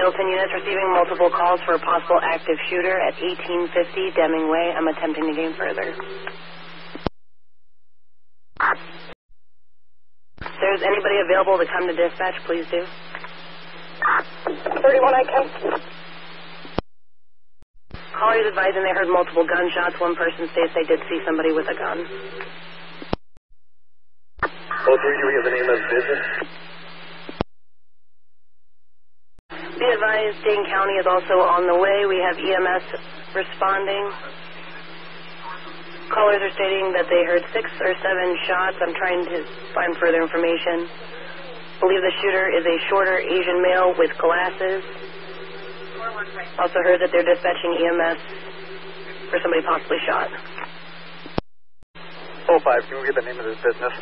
Middleton units receiving multiple calls for a possible active shooter at 1850 Deming Way. I'm attempting to gain further. If there's anybody available to come to dispatch, please do. 31, I can. Callers advising they heard multiple gunshots. One person states they did see somebody with a gun. 03, do we have the name of the business? Be advised, Dane County is also on the way. We have EMS responding. Callers are stating that they heard 6 or 7 shots. I'm trying to find further information. Believe the shooter is a shorter Asian male with glasses. Also heard that they're dispatching EMS for somebody possibly shot. 05, can we get the name of this business?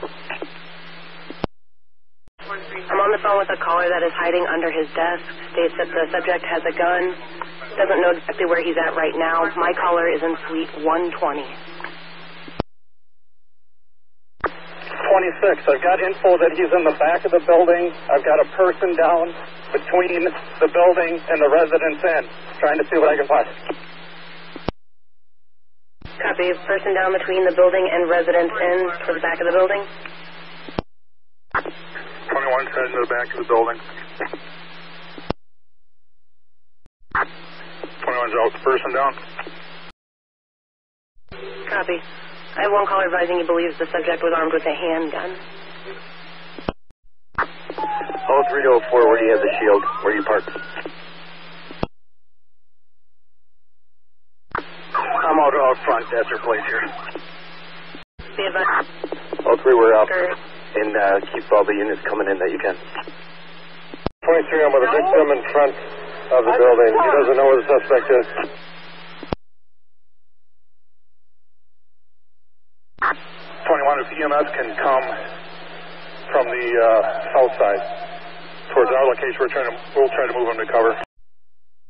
I'm on the phone with a caller that is hiding under his desk. States that the subject has a gun. Doesn't know exactly where he's at right now. My caller is in suite 120. 26, I've got info that he's in the back of the building. I've got a person down between the building and the residence inn, trying to see what I can find. Copy. Person down between the building and residence inn to the back of the building. 21 heading to the back of the building. 21's out. Person down. Copy. I have one caller advising he believes the subject was armed with a handgun. 03 to 04, where do you have the shield? Where do you park? I'm out front. That's your place here. Be advised. 03, we're out. And keep all the units coming in that you can. 23, I'm with a victim in front of the building. He doesn't know where the suspect is. 21, if EMS can come from the south side towards our location, we'll try to move them to cover.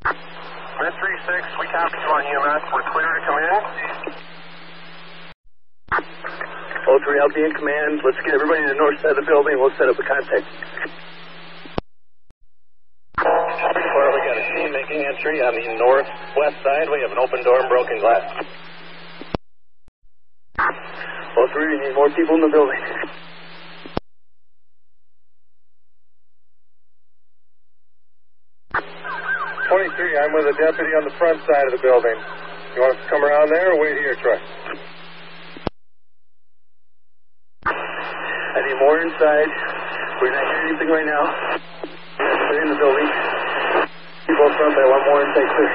Red 36, we copy you on EMS. We're clear to come in. 03, I'll be in command. Let's get everybody to the north side of the building. We'll set up a contact. Well, we got a team making entry on the northwest side. We have an open door and broken glass. 03, we need more people in the building. 23, I'm with a deputy on the front side of the building. You want us to come around there or wait here, Troy? I need more inside. We're not hearing anything right now. They're in the building. People up front, but I want more inside clear.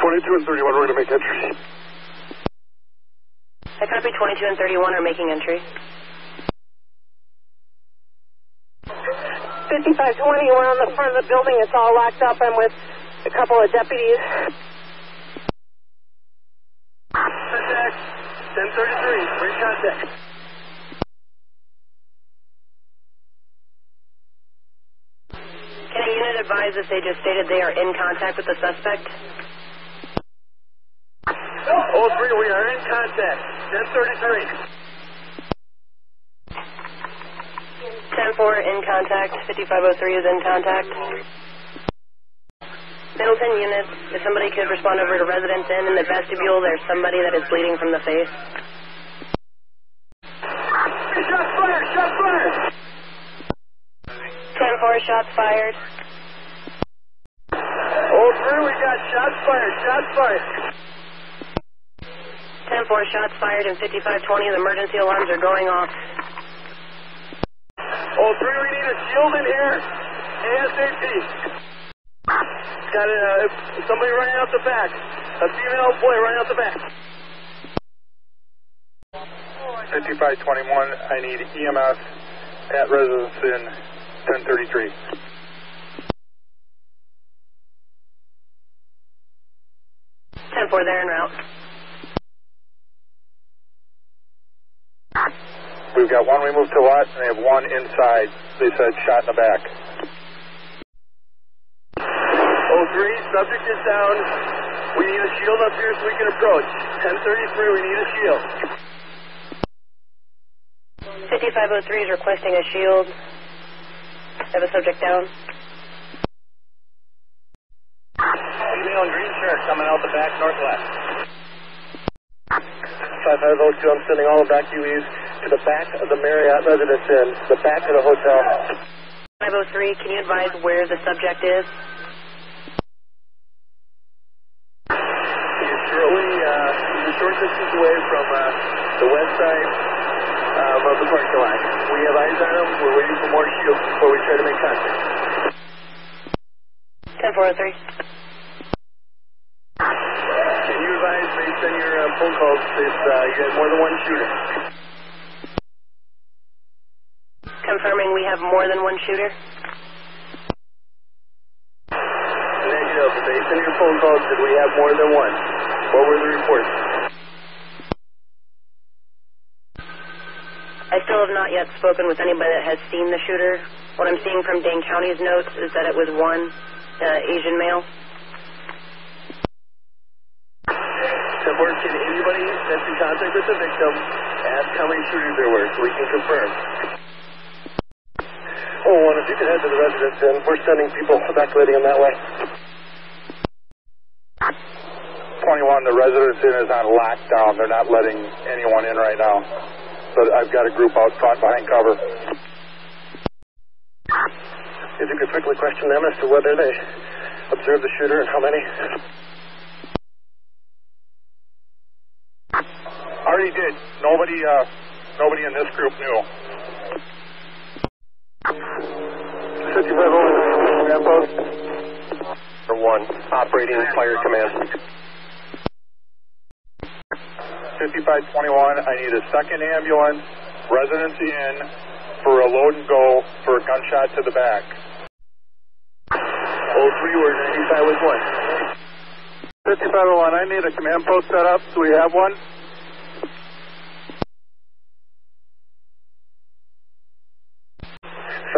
22 and 31, we're going to make entry. I copy 22 and 31 are making entry. 5520, we're on the front of the building. It's all locked up. I'm with a couple of deputies. Contact 1033, bring contact. Can a unit advise if they just stated they are in contact with the suspect? 03, we are in contact. 1033. 10-4 in contact. 5503 is in contact. Middleton units, if somebody could respond over to residence inn in the vestibule, there's somebody that is bleeding from the face. Shots fired! Shots fired! 10-4, shots fired. 03, we got shots fired! Shots fired! 10-4, shots fired in 5520. The emergency alarms are going off. 03, we need a shield in here. ASAP. Got somebody running out the back. A female boy running out the back. 5521, I need EMS at residence in 1033. 10-4, they're en route. We've got one we moved to watch, and they have one inside. They said shot in the back. 03, subject is down. We need a shield up here so we can approach. 1033, we need a shield. 5503 is requesting a shield. Have a subject down. Female in green shirt coming out the back northwest. 5502, I'm sending all evacuees to the back of the Marriott Residence Inn, the back of the hotel. 503, can you advise where the subject is? He's a short distance away from the west side of the parking lot. We have eyes on him. We're waiting for more shields before we try to make contact. 10403. Can you advise based on your phone calls if you have more than one shooter? Confirming we have more than one shooter. Negative. Based on your phone calls, did we have more than one? What were the reports? I still have not yet spoken with anybody that has seen the shooter. What I'm seeing from Dane County's notes is that it was one Asian male. Can anybody that's in contact with the victim ask how many shooters there were so we can confirm? Oh, if you could head to the residence inn, we're sending people evacuating them that way. 21, the residence inn is on lockdown. They're not letting anyone in right now. But I've got a group out front behind cover. If you could quickly question them as to whether they observed the shooter and how many. Already did. Nobody in this group knew. 5501, command post. For 1, operating fire command. 5521, I need a second ambulance, residence in, for a load and go for a gunshot to the back. 03, where 95 was 1. 5501, I need a command post set up. Do we have one?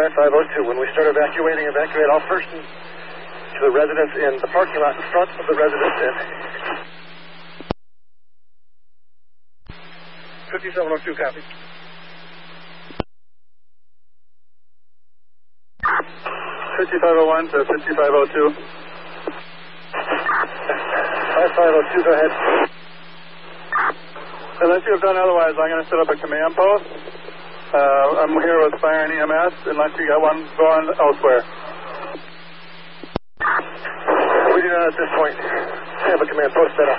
5502, when we start evacuating, evacuate all persons to the residence in the parking lot in front of the residence inn. 5702, copy. 5501 to 5502. 5502, go ahead. Unless you have done otherwise, I'm going to set up a command post. I'm here with fire and EMS, unless you got one going elsewhere. We do not at this point have a command post set up.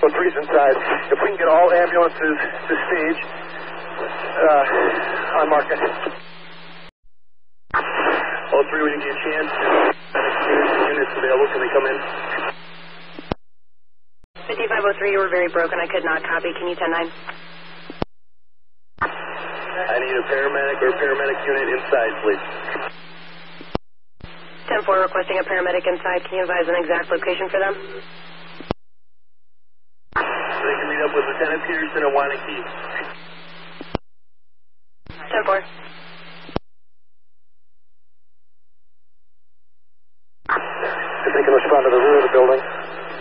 So 3's inside. If we can get all ambulances to stage, I'll mark it. 03, when you get a chance, units available, can they come in? 5503, you were very broken. I could not copy. Can you 10-9? I need a paramedic or a paramedic unit inside, please. 10-4, requesting a paramedic inside. Can you advise an exact location for them? They can meet up with Lieutenant Peterson and Wanakee. 10-4. If they can respond to the rear of the building,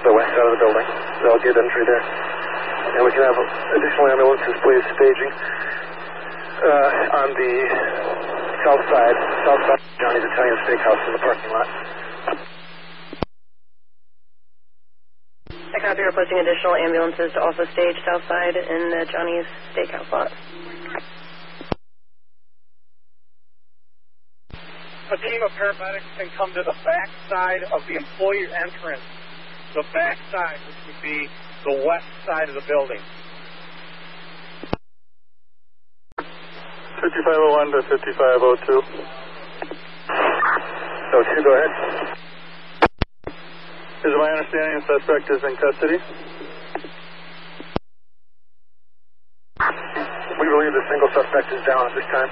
the west side of the building, they'll get entry there. And we can have additional ambulances, please, staging on the south side of Johnny's Italian Steakhouse in the parking lot. I copy, requesting additional ambulances to also stage south side in the Johnny's Steakhouse lot. A team of paramedics can come to the back side of the employee entrance. The back side, which would be the west side of the building. 5501 to 5502. 02, go ahead. Is my understanding the suspect is in custody? We believe the single suspect is down at this time.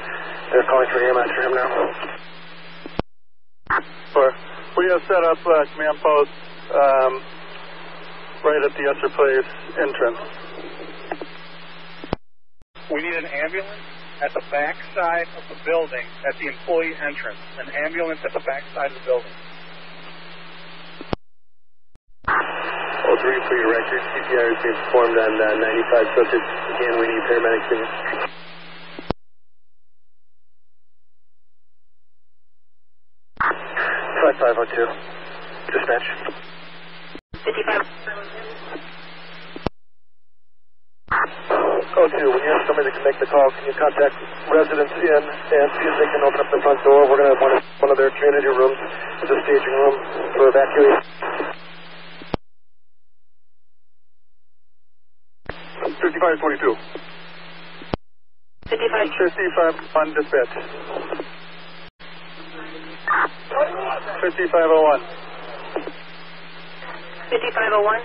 They're calling for EMS for him now. We have set up a command post right at the Esser Place entrance. We need an ambulance at the back side of the building at the employee entrance. An ambulance at the back side of the building. 03, for your record, CPR is being performed on 95 subjects. Again, we need paramedics in. 502. Dispatch. 55. 02, when you have somebody that can make the call, can you contact residents in and see if they can open up the front door? We're going to have one of their community rooms as a staging room for evacuation. 5522. 55. 55 on dispatch. 5501. 5501.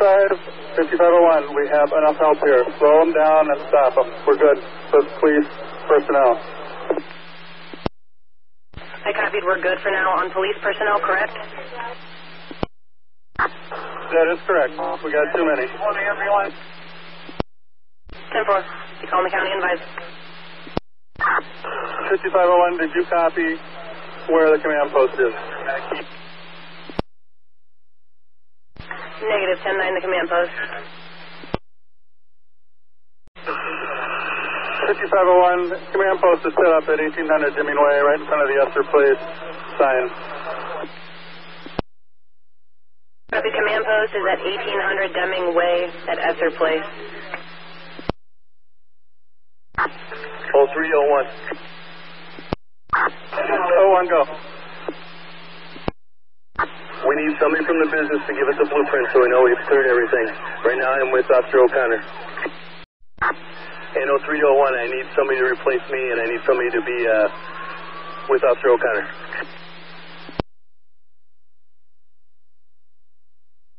5501, we have enough help here. Slow them down and stop them. We're good. Police personnel. I copied. We're good for now on police personnel, correct? That is correct. We got too many. Morning, everyone. 10-4. You call the county and advise. 5501, did you copy where the command post is? Negative. 10-9, the command post. 5501, command post is set up at 1800 Deming Way, right in front of the Esther Place sign. The command post is at 1800 Deming Way at Esther Place. 0301. 01, go. We need somebody from the business to give us a blueprint so we know we've cleared everything. Right now I'm with Officer O'Connor. And 0301, I need somebody to replace me and I need somebody to be with Officer O'Connor.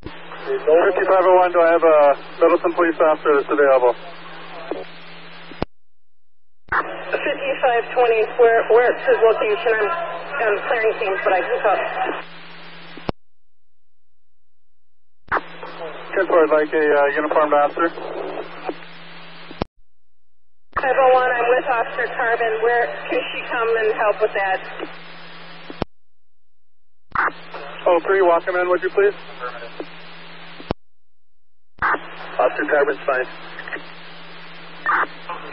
5501, do I have a Middleton police officer that's available? 5520, where it's his location. I'm clearing things, but I can talk. 10-4, I'd like a uniformed officer. 501, I'm with Officer Carbon. Where can she come and help with that? 03, walk him in, would you please? Officer Carbon's fine.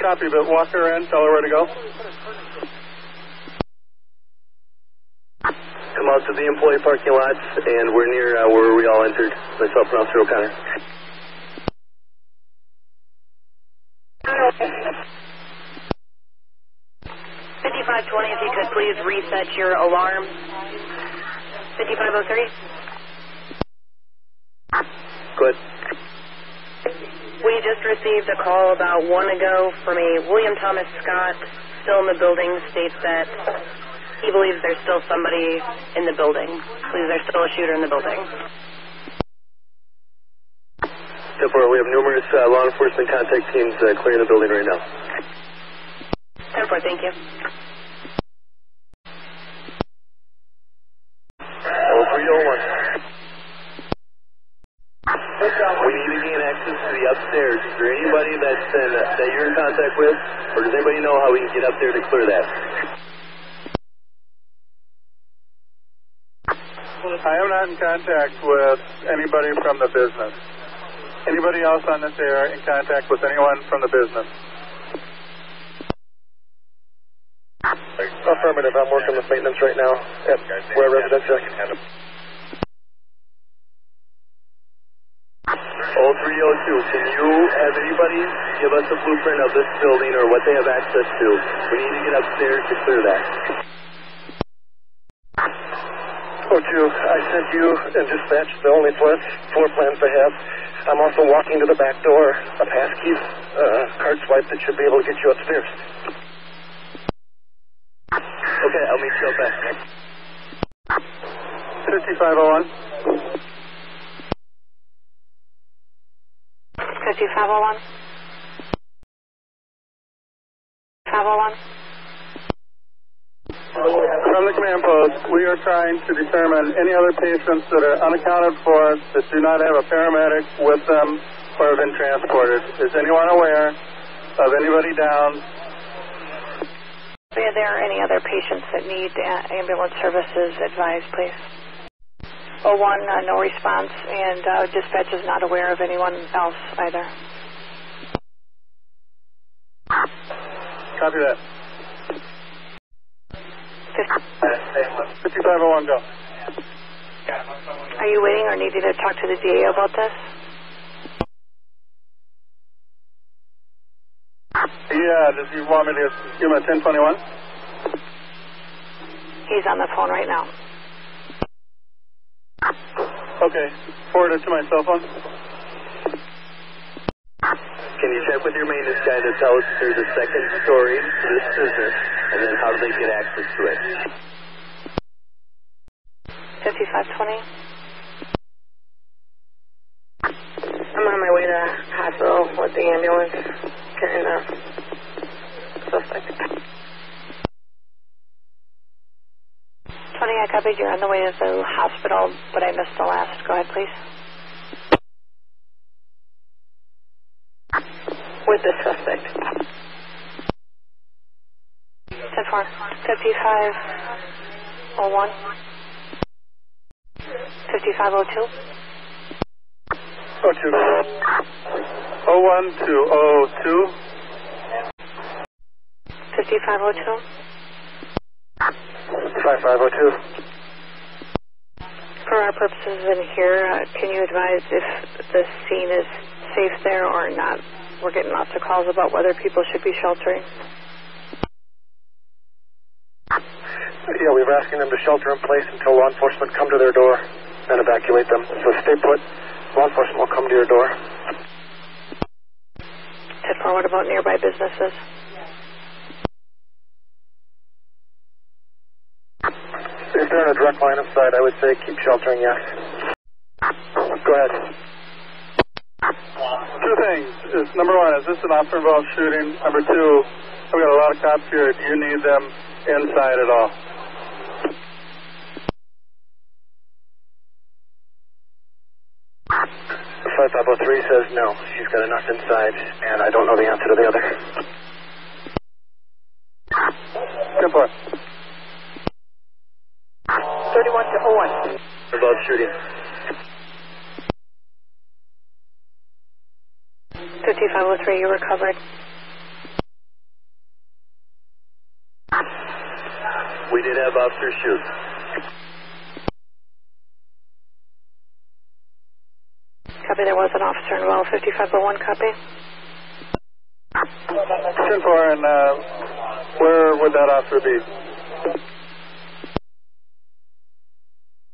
Copy, but walk her in, tell her where to go. Come out to the employee parking lots and we're near where we all entered, myself and Officer O'Connor. 5520, if you could please reset your alarm. 5503. Good. We just received a call about 1 ago from a William Thomas Scott, still in the building, states that he believes there's still somebody in the building. Believes there's still a shooter in the building. 10-4, we have numerous law enforcement contact teams clearing the building right now. 10-4, thank you. 0301. We need to gain access to the upstairs. Is there anybody that you're in contact with, or does anybody know how we can get up there to clear that? I am not in contact with anybody from the business. Anybody else on this air in contact with anyone from the business? Affirmative. I'm working with maintenance right now at where residential. 0302, can you have anybody give us a blueprint of this building or what they have access to? We need to get upstairs to clear that. 02, I sent you and dispatch the only floor plans I have. I'm also walking to the back door, a passkey card swipe that should be able to get you upstairs. Okay, I'll meet you up back. 5501. 5501. 501. From the command post, we are trying to determine any other patients that are unaccounted for that do not have a paramedic with them or have been transported. Is anyone aware of anybody down? Are there any other patients that need ambulance services? Advise, please. 01, no response, and dispatch is not aware of anyone else either. Copy that. 5501, go. Are you waiting or needing to talk to the DA about this? Yeah, did you want me to give him a 1021? He's on the phone right now. Okay, forward it to my cell phone. Can you check with your maintenance guy to tell us if there's a second story to this business, and then how do they get access to it? 5520. I'm on my way to the hospital with the ambulance, carrying the suspect. 20, I copied. You're on the way to the hospital, but I missed the last. Go ahead, please. With the suspect. 10-4. 5501. 5502. 02. 01 to 02. 5502. 5502. For our purposes in here, can you advise if the scene is safe there or not? We're getting lots of calls about whether people should be sheltering. Yeah, we were asking them to shelter in place until law enforcement come to their door and evacuate them. So stay put. Law enforcement will come to your door. 10-4, what about nearby businesses? If they're in a direct line of sight, I would say keep sheltering, yes. Go ahead. Two things. Number one, is this an officer-involved shooting? Number two, we got a lot of cops here. Do you need them inside at all? 5503 says no. She's got enough inside, and I don't know the answer to the other. 10-4. 31 to 01. About shooting. 5503, you recovered. We did have officers shoot. Copy, there was an officer involved. 5501, copy. 10-4, and where would that officer be?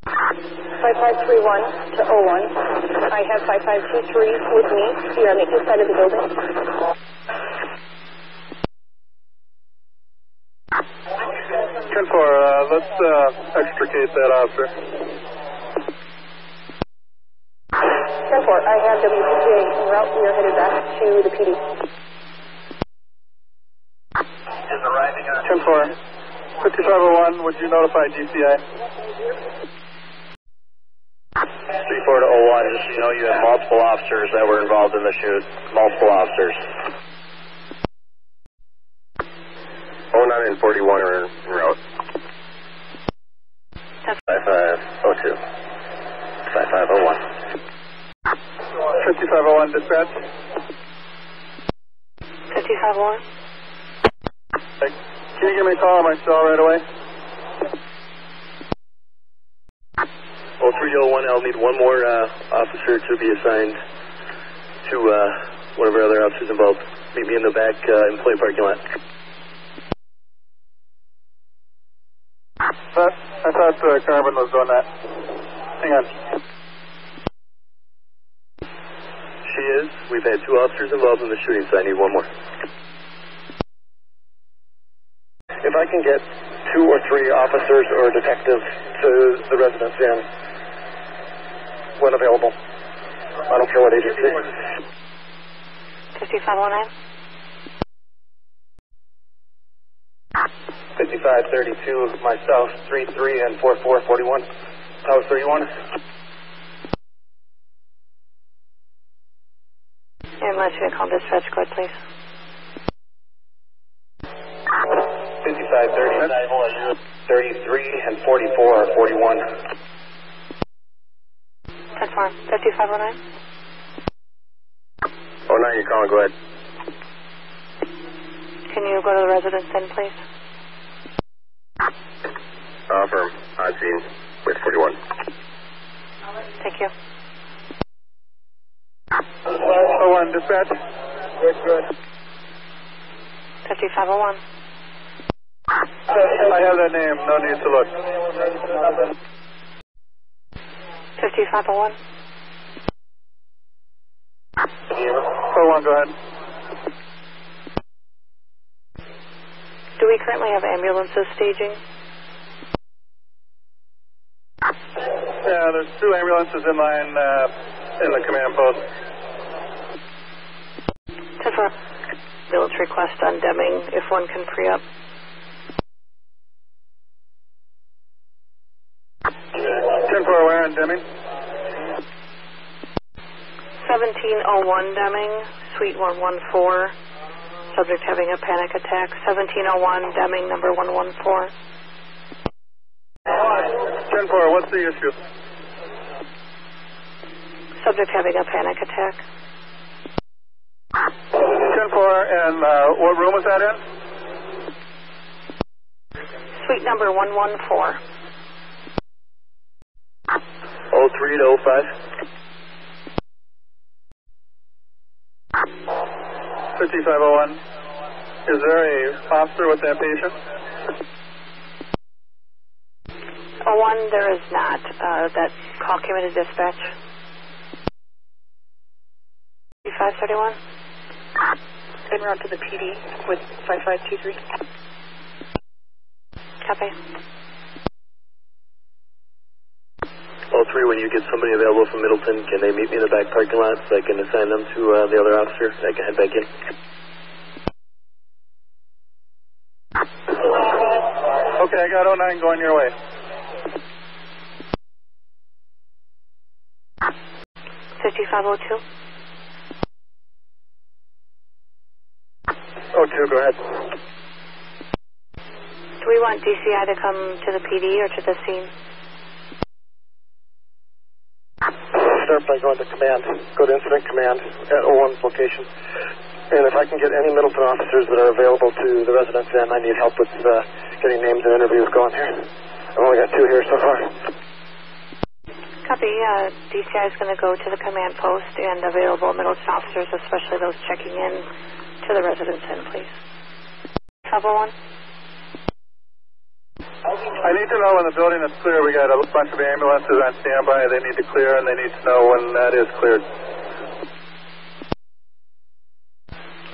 5531 to 01. I have 5523 with me here on the east side of the building. 10-4, let's extricate that officer. 10-4, I have WPTA en route. We are headed back to the PD. 10-4. 5501, would you notify DCI? 34 to 01, just so you know, you have multiple officers that were involved in the shoot. Multiple officers. 09 and 41 are en route. 5502. 5501. 5501, dispatch. 5501. Can you give me a call on my cell right away? 0301, I'll need one more officer to be assigned to one of our other officers involved. Meet me in the back employee parking lot. I thought Carbon was doing that. Hang on. She is. We've had two officers involved in the shooting, so I need one more. If I can get 2 or 3 officers or detectives to the residence inn when available, I don't care what agency. 5509. 5532, myself, 33 and 4441. House 31. Ambulance, you can call dispatch, go ahead, please. 5530, 33 and 44 41. 10-4, 5509. 09, you're calling, go ahead. Can you go to the residence inn, please? confirm on scene with 41. Thank you. 01, dispatch. Good. 5501. I have that name, no need to look. 5501. 01, go ahead. Do we currently have ambulances staging? Yeah, there's 2 ambulances in line in the command post. 10-4. Ambulance request on Deming, if one can free up. 10-4, where on Deming? 1701 Deming, Suite 114. Subject having a panic attack. 1701 Deming, number 114. 10-4, what's the issue? Subject having a panic attack. 10-4, and what room is that in? Suite number 114. 03 to 05. 5501. Is there a officer with that patient? 01, there is not. That call came into dispatch. 531. En route to the PD with 5523. Copy. 03, when you get somebody available from Middleton, can they meet me in the back parking lot so I can assign them to the other officer so I can head back in? Okay, I got 09 going your way. 5502. 02, go ahead. Do we want DCI to come to the PD or to the scene? Start by going to command. Go to incident command at 01's location. And if I can get any Middleton officers that are available to the residents in, I need help with getting names and interviews going here. I've only got 2 here so far. Copy. DCI is going to go to the command post and available Middleton officers, especially those checking in to the residents in, please. 501. I need to know when the building is clear. We got a bunch of ambulances on standby. They need to clear, and they need to know when that is cleared.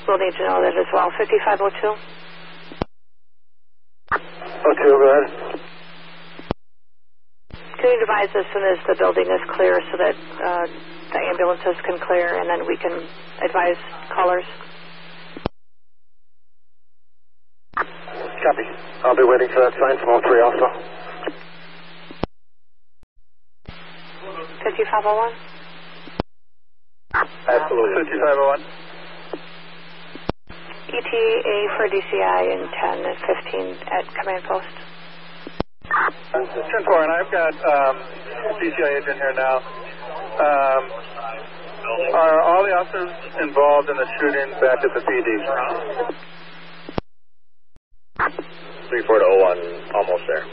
We'll need to know that as well. 5502. 02, go ahead. Can you advise as soon as the building is clear so that the ambulances can clear and then we can advise callers? Copy. I'll be waiting for that sign from 03 also. 5501. Absolutely. 5501. ETA for DCI in 10 and 15 at command post. 10-4, and I've got DCI agent here now. Are all the officers involved in the shooting back at the PD? 34 to 01, almost there.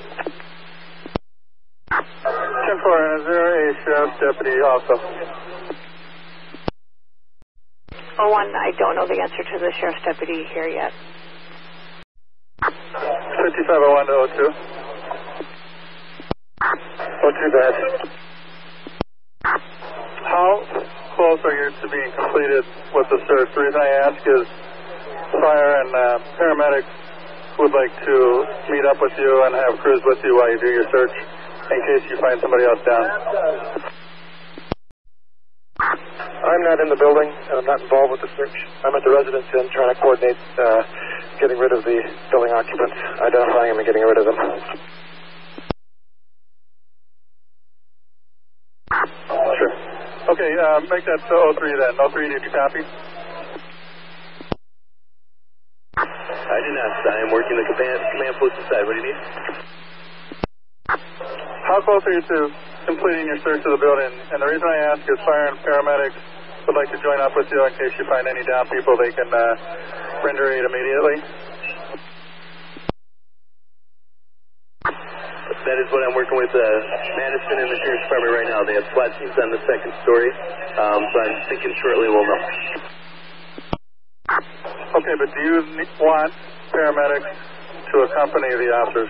10-4, and is there a sheriff's deputy also? 01, I don't know the answer to the sheriff's deputy here yet. 5501 to 02. 02, go ahead. How close are you to being completed with the search? The reason I ask is fire and paramedics would like to meet up with you and have crews with you while you do your search in case you find somebody else down. I'm not in the building, and I'm not involved with the search. I'm at the residence inn trying to coordinate getting rid of the building occupants, identifying them and getting rid of them. Sure. Okay, make that 03 then. 03, did you copy? I do not. I am working the command post inside. What do you need? How close are you to completing your search of the building? And the reason I ask is fire and paramedics would like to join up with you in case you find any down people. They can render aid immediately. That is what I'm working with Madison and the Sheriff's Department right now. They have SWAT teams on the second story, so I'm thinking shortly we'll know. Okay, but do you want paramedics to accompany the officers?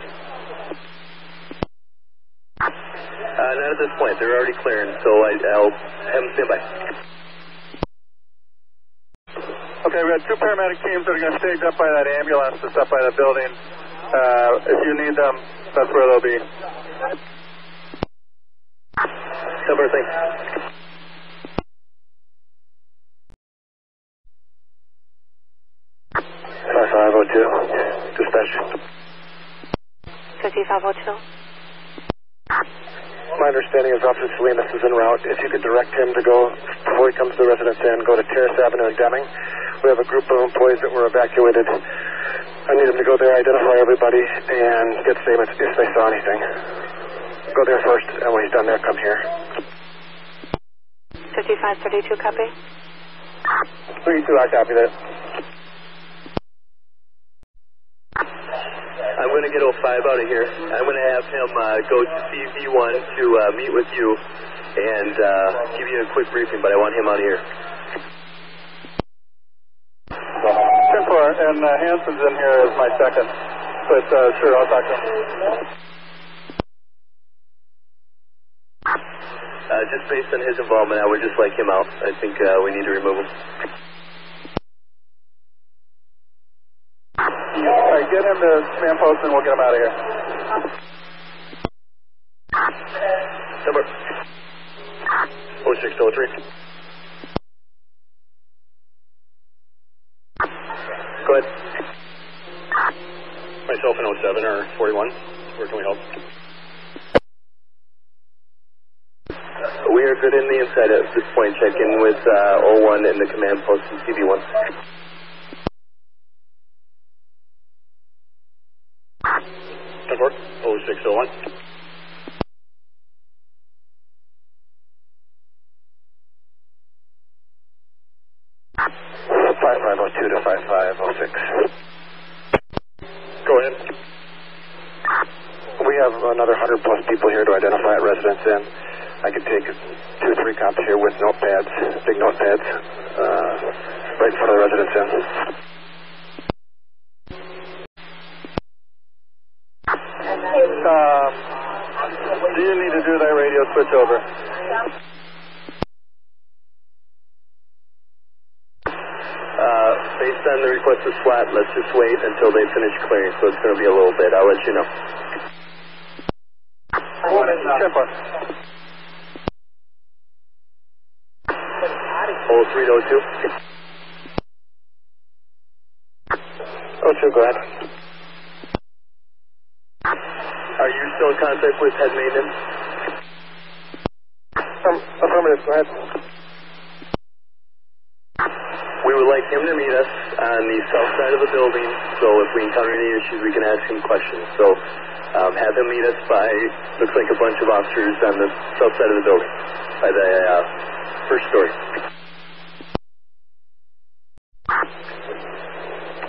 Not at this point. They're already clearing, so I'll have them stand by. Okay, we got 2 paramedic teams that are going to stage up by that ambulance that's up by that building. If you need them, that's where they'll be. Number, thanks. 5502, dispatch. 5502. My understanding is Officer Salinas is en route. If you could direct him to go, before he comes to the residence inn, go to Terrace Avenue and Deming. We have a group of employees that were evacuated. I need him to go there, identify everybody, and get statements if they saw anything. Go there first, and when he's done there, come here. 5532, copy. 32, I copy that. I'm going to get 05 out of here. I'm going to have him go to CV1 to meet with you and give you a quick briefing, but I want him out of here. 10-4, and Hanson's in here as my second. But sure, I'll talk to him. Just based on his involvement, I would just like him out. I think we need to remove him. All right, get him to command post and we'll get him out of here. Number 0603. Go ahead. Myself in 07 or 41. Where can we help? We are good in the inside at this point. Check in with 01 in the command post in CV1. Report 0601. (5502 to 5506). Go ahead. We have another 100+ people here to identify at residence inn. I could take 2 or 3 cops here with notepads, big notepads, right in front of the residence inn. Do you need to do that radio switch over? Based on the request of SWAT, let's just wait until they finish clearing, so it's going to be a little bit. I'll let you know. 0302. 02, go ahead. Are you still in contact with head maintenance? Affirmative, go ahead. We would like him to meet us on the south side of the building, so if we encounter any issues, we can ask him questions. So have him meet us by, looks like a bunch of officers on the south side of the building, by the first story.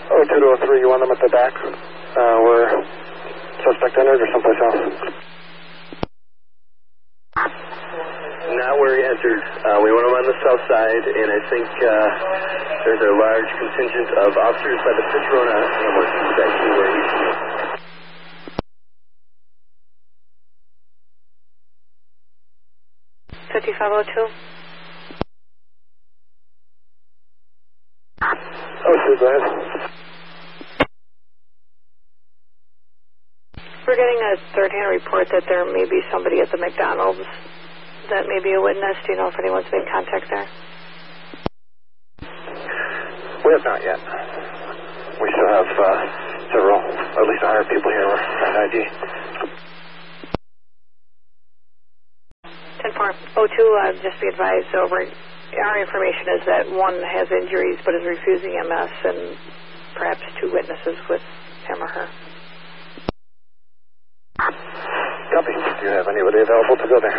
02 to 03, you want them at the back where suspect entered or someplace else? Not where he entered. We want him on the south side, and I think there's a large contingent of officers by the Fitzrona ambulance. That's actually where he should be. Go ahead. We're getting a third-hand report that there may be somebody at the McDonald's that may be a witness. Do you know if anyone's made contact there? We have not yet. We still have several, at least 100 people here on ID. 10-4. 02, just be advised over. Our information is that one has injuries but is refusing MS and perhaps 2 witnesses with him or her. Copy. Do you have anybody available to go there?